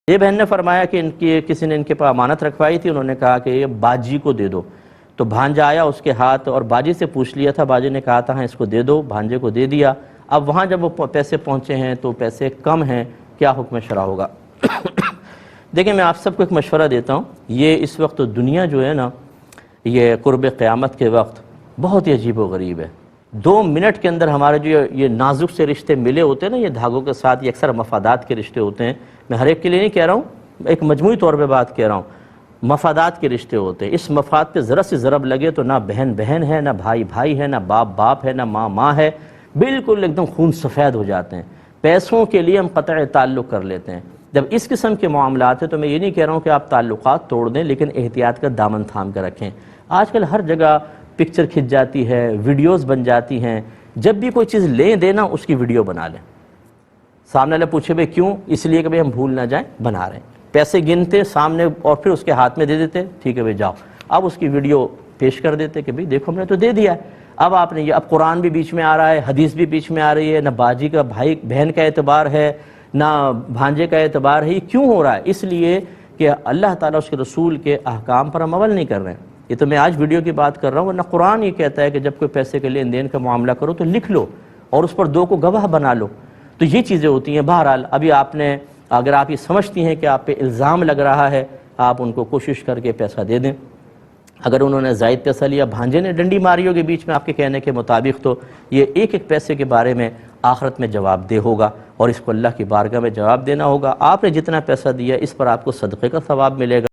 یہ بہن نے فرمایا کہ کسی نے ان کے پاس امانت رکھوائی تھی، انہوں نے کہا کہ یہ باجی کو دے دو، تو بھانجا آیا اس کے ہاتھ اور باجی سے پوچھ لیا تھا، باجی نے کہا تھا ہاں اس کو دے دو، بھانجے کو دے دیا۔ اب وہاں جب وہ پیسے پہنچے ہیں تو پیسے کم ہیں، کیا حکم شرع ہوگا؟ دیکھیں میں آپ سب کو ایک مشورہ دیتا ہوں، یہ اس وقت دنیا جو ہے نا، یہ قرب قیامت کے وقت بہت ہی عجیب و غریب ہے۔ 2 منٹ کے اندر ہمارے جو یہ نازک سے رشتے ملے ہوتے ہیں نا، یہ دھاگوں کے ساتھ، یہ اکثر مفادات کے رشتے ہوتے ہیں، میں ہر ایک کے لیے نہیں کہہ رہا ہوں، ایک مجموعی طور پہ بات کہہ رہا ہوں، مفادات کے رشتے ہوتے ہیں۔ اس مفاد پہ ذرا سی ضرب لگے تو نہ بہن بہن ہے، نہ بھائی بھائی ہے، نہ باپ باپ ہے، نہ ماں ماں ہے، بالکل ایک دم خون سفید ہو جاتے ہیں۔ پیسوں کے لیے ہم قطع تعلق کر لیتے ہیں۔ جب اس قسم کے معاملات ہیں تو میں یہ نہیں کہہ رہا ہوں کہ آپ تعلقات توڑ دیں، لیکن احتیاط کا دامن تھام کر رکھیں۔ آج کل ہر جگہ پکچر کھنچ جاتی ہے، ویڈیوز بن جاتی ہیں، جب بھی کوئی چیز لیں دینا اس کی ویڈیو بنا لیں، سامنے والے پوچھے بھئی کیوں؟ اس لیے کہ بھئی ہم بھول نہ جائیں، بنا رہے ہیں۔ پیسے گنتے سامنے اور پھر اس کے ہاتھ میں دے دیتے، ٹھیک ہے بھئی جاؤ، اب اس کی ویڈیو پیش کر دیتے کہ بھئی دیکھو ہم نے تو دے دیا ہے۔ اب آپ نے یہ، اب قرآن بھی بیچ میں آ رہا ہے، حدیث بھی بیچ میں آ رہی ہے، نہ باجی کا بھائی بہن کا اعتبار ہے، نہ بھانجے کا اعتبار ہے۔ یہ کیوں ہو رہا ہے؟ اس لیے کہ اللہ تعالیٰ اس کے رسول کے احکام پر ہم عمل نہیں کر رہے ہیں۔ یہ تو میں آج ویڈیو کی بات کر رہا ہوں، ورنہ قرآن یہ کہتا ہے کہ جب کوئی پیسے کے لین دین کا معاملہ کرو تو لکھ لو اور اس پر 2 کو گواہ بنا لو۔ تو یہ چیزیں ہوتی ہیں۔ بہرحال ابھی آپ نے، اگر آپ یہ سمجھتی ہیں کہ آپ پہ الزام لگ رہا ہے، آپ ان کو کوشش کر کے پیسہ دے دیں۔ اگر انہوں نے زائد پیسہ لیا، بھانجے نے ڈنڈی ماری ہوگی بیچ میں آپ کے کہنے کے مطابق، تو یہ ایک ایک پیسے کے بارے میں آخرت میں جواب دہ ہوگا اور اس کو اللہ کی بارگاہ میں جواب دینا ہوگا۔ آپ نے جتنا پیسہ دیا اس پر آپ کو صدقے کا ثواب ملے گا۔